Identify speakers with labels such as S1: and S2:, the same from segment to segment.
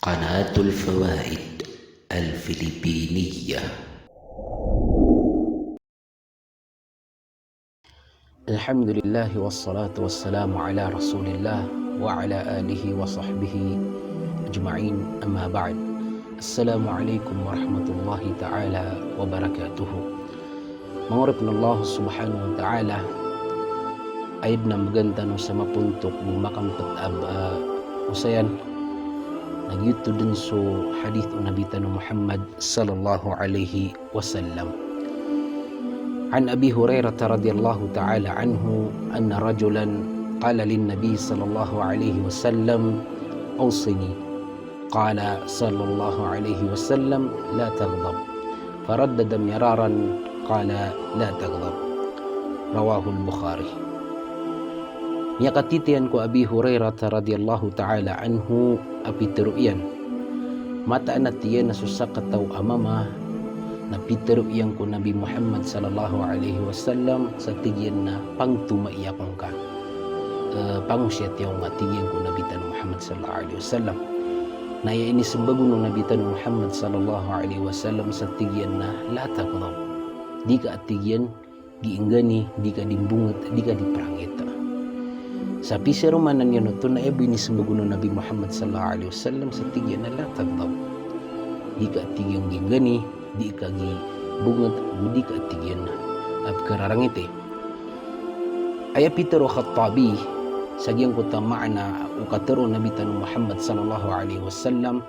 S1: قناة الفوائد الفلبينية.
S2: الحمد لله والصلاة والسلام على رسول الله وعلى آله وصحبه أجمعين، أما بعد. السلام عليكم ورحمة الله تعالى وبركاته. Menguripna Allah subhanahu wa ta'ala ayib na maganda no sa mapuntok bumakang patab usayan nagyuto din so hadith o nabitan Muhammad sallallahu alaihi wasallam. عن أبي هريرة رضي الله تعالى عنه أن رجلا قال للنبي صلى الله عليه وسلم أوصني، قال صلى الله عليه وسلم لا تغضب، فردد مرارا قال لا تغضب، رواه البخاري. Yakatitian ko Abi Hurairah radhiyallahu ta'ala anhu api teruyan mata anatiyan na susak kataw amama na piteruyan ko Nabi Muhammad sallallahu alaihi wasallam sa tigyan na pangtumaiyakong ka pangusyat yung matigyan ko Nabi Tan Muhammad sallallahu alaihi wasallam na ini sembago no Nabi Tan Muhammad sallallahu alaihi wasallam sa tigyan na la taqdab, di ka atigyan giinggani, di ka dimbungat, di ka diprangita. Sa piserumanan yan ito na ebo ini sembago no Nabi Muhammad sallallahu alaihi wasallam sa tigyan na la taqdab, di ka atigyan giinggani, di ka gibungat, di ka atigyan at kararangiti. Ay Peter o Khattabi sagyang ko tamana o katero Nabi Tan Muhammad sallallahu alaihi wasallam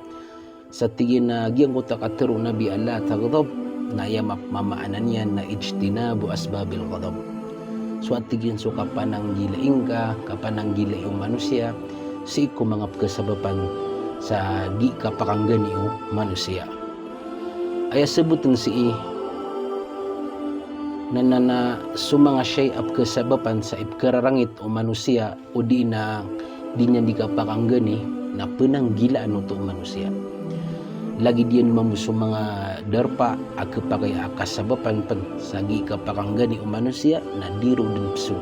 S2: sa tigyan na giyang ko katero Nabi Allah taghdab na yamak mamaanan yan na ijtinabu asbabil ghadab. So at tigyan so kapanang gilaing ka, kapanang gilaing manusia, si kumangap kasabapan sa di kapakanggani o manusia. Ay sabutan si na sumanga siya ap kasabapan sa ipkararangit o manusia o di niya di kapakanggani na penanggilaan o to manusia. Lagi diyan mamuso mga darpa akapakay akasabapan pan sagi kapakanggani o manusia na diro din pso.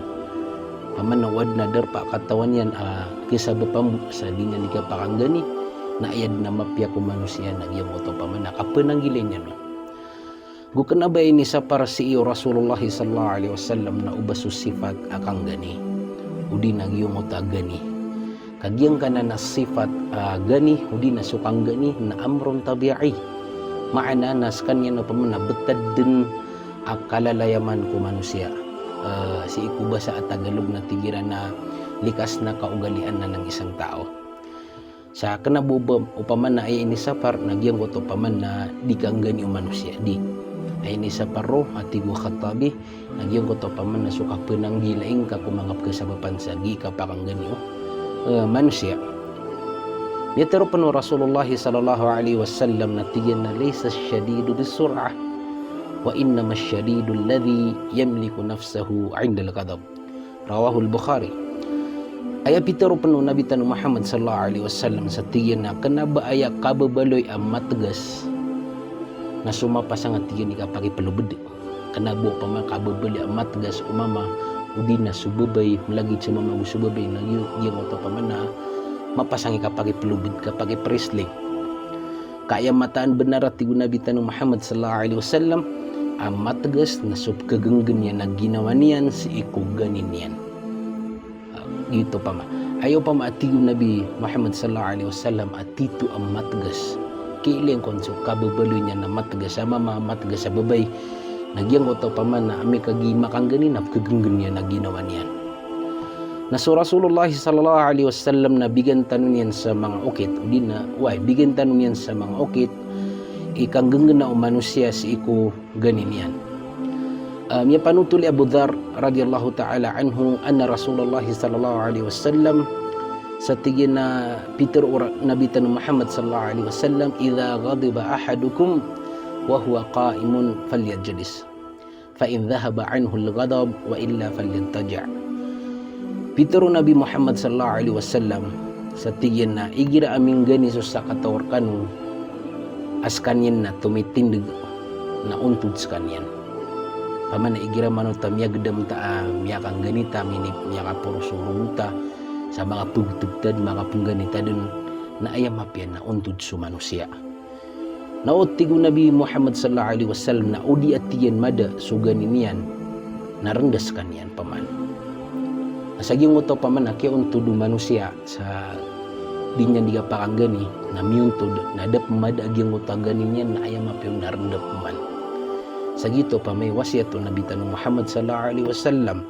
S2: Pamanawad na darpa katawan yan kasabapan sa di niya di kapakanggani na ayad na mapya ko manusia na iyang oto pamana kapenanggilin niya no. Gukan na ba ini sa para si iyo Rasulullah sallallahu alaihi wasallam na ubaso sifat akang gani udi nagyong ota gani kagyang kana na sifat gani udi na sukang gani na amron tabi'i maana nas kanya na pamana betad din akalalayaman ko manusia si ikuba sa Tagalog na tigiran na likas na kaugalian na ng isang tao. Sa kanabubam upaman na ay inisapar nagyang ko to paman na di kang gani o manusia di ay inisapar ro at tigo Khattabi nagyang ko to paman na suka penanggilaing ka kumangap ka sa papansagi ka pakang gani o manusia. Yatero pano Rasulullah sallallahu alaihi wasallam na tiyan na laysa syadidu bisur'ah wa innama syadidu alladhi yamliku nafsahu 'inda al-ghadab, rawahu al-Bukhari. Ay pitero pano Nabi Tan Muhammad sallallahu alaihi wasallam sa tiyan na kanaba aya kababaloy ang matgas na sumapasa nga tiyan ika pakipalubed kanabo pa man kababaloy ang matgas umama udi na sububay malagid sa mama sububay na yung oto pa man na mapasang ika pakipalubed ka pakipresling kaya mataan benar at tigo Nabi Tan Muhammad sallallahu alaihi wasallam ang matgas na subkagenggen niya na ginawa niyan si ikuganin niyan. Dito pa ma ayaw pa maatigo Nabi Muhammad sallallahu alaihi wasallam at tito ang matgas kiling konso kababaloy niya na matgas sa mama matgas sa babay nagyang oto pa man na ami kagi makangganin na kagenggen niya na ginawa niyan. Na so Rasulullah sallallahu alaihi wasallam na bigan tanong niyan sa mga ukit di na bigan tanong niyan sa mga ukit ikanggengen na o manusia si iku ganin niyan. Ya panutuli Abu Dhar radhiyallahu ta'ala anhu anna Rasulullah sallallahu alaihi wasallam sa tigyan na Peter Nabi Tan Muhammad sallallahu alaihi wasallam idza ghadiba ahadukum wa huwa qa'imun falyajlis fa in dhahaba anhu al-ghadab wa illa falyattaji'. Peter Nabi Muhammad sallallahu alaihi wasallam sa tigyan na igira aming gani sa katawar kanu as kanyen na tumitindig na untod sa kanyen paman na igira mano ta miyagdam ta miyakang ganita miyak puro suruta sa mga pugtugtad mga pungganita dun na ayam apian na untod su manusia. Nautigo Nabi Muhammad sallallahu alaihi wasallam na udi atiyan mada suganinian narendas kanian paman. Nasaging uto paman na kaya untod manusia sa di niya digapakanggani na miuntod na dap mada agyang utaganin niyan na ayam apian narendap paman. Sagito pa may wasiat Nabi tanong Muhammad sallallahu alaihi wasallam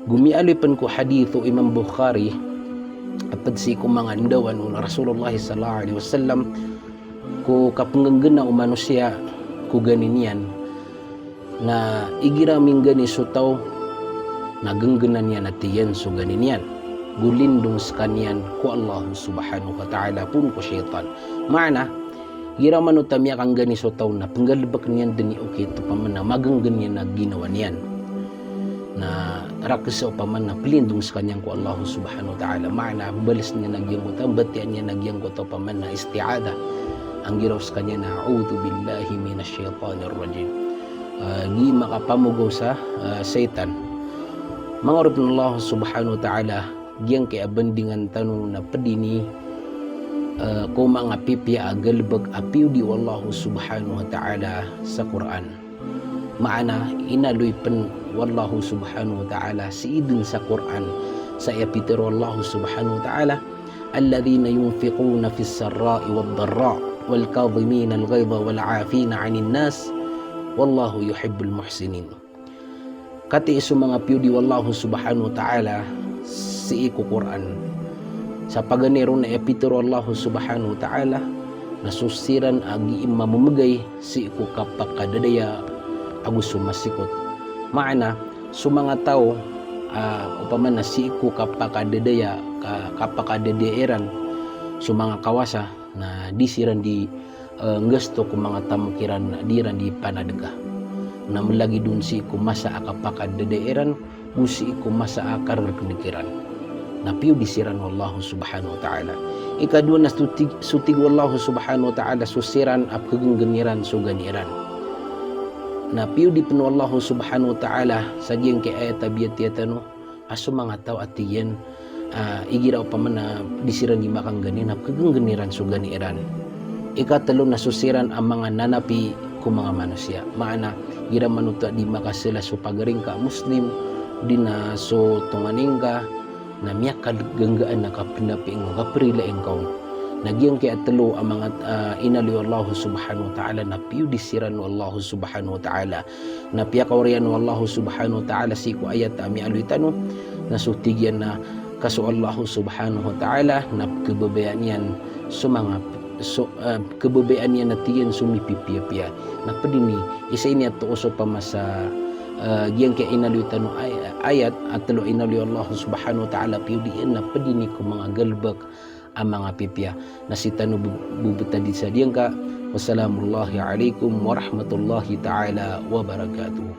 S2: gumialoy pan ko hadithu Imam Bukhari apad si ko mga andawan una Rasulullah sallallahu alaihi wasallam ko kapanggana o manusia ko ganinian na igiraming gani sutaw nagangganan niya na tiyan so ganinian gulindong skanian ko Allah subhanahu wa ta'ala pun ko syaitan maana gira man utamya kang gani so taw na panggalbak niyan dini okay to paman na magang ganyan na ginawa niyan na rakas sa paman na pilindong sa kanyang ko Allah subhanahu wa ta'ala maana balis niya nagyang ko taw batian niya nagyang ko taw paman na isti'ada ang giraw sa kanya na a'udhu billahi minasyaitanir rajim di makapamugaw sa satan mga orab ng Allah subhanahu wa ta'ala giyang kay abandingan tanong na padini ko mga pipya agalbag apiw di wallahu subhanahu wa ta'ala sa Quran maana inaluy pan wallahu subhanahu wa ta'ala si idin sa Quran sa epitero wallahu subhanahu wa ta'ala alladhina yunfiquna fis sarra'i wad dharra wal kadhimina al ghayza wal 'afina 'anil nas wallahu yuhibbul muhsinin kati isu mga piw di wallahu subhanahu wa ta'ala si iku Quran sa paganero na epitero Allah subhanahu wa ta'ala nasusiran agi mamumagay si iku kapakadadaya agus sumasikot maana sumanga tao upaman na si iku kapakadadaya kapakadadaeran sumanga kawasa na disiran di gusto ko mga tamukiran na diran di panadega na melagi dun si iku masa akapakadadaeran gusi iku masa akar kenikiran na piyo disiran Allah subhanahu wa ta'ala ikadua na sutig Allah subhanahu wa ta'ala susiran ap kagengganiran suganiran na piyo di penuh Allah subhanahu wa ta'ala sagyang kay ayat abiyat-yatano aso mga tao atiyan igiraw pa man na disiran di makangganin ap kagengganiran suganiran ikatalo na susiran ang mga nanapi ko mga manusia maana gira manuta di makasila so pagaring ka muslim di na so tunganing ka na miyak kaganggaan na kapinapiing kaprilaing kaon nagyang kay atalo ang mga inali Allah subhanahu wa ta'ala na piyo disiran Allah subhanahu wa ta'ala na piya kaurian Allah subhanahu wa ta'ala si ko ayat ami aluitano na sutigyan na kaso Allah subhanahu wa ta'ala na kebabayaan yan sumanga kebabayaan yan na tiyan sumipipiya na padini isa ini ato uso pa masa giyang kaya inaluitan no ayat at talo inaluy Allah subhanahu wa ta'ala piyudiin na padini ko mga galbak ang mga pipya na si tano bubuta di sa diyang ka wassalamullahi alaikum warahmatullahi ta'ala wabarakatuh.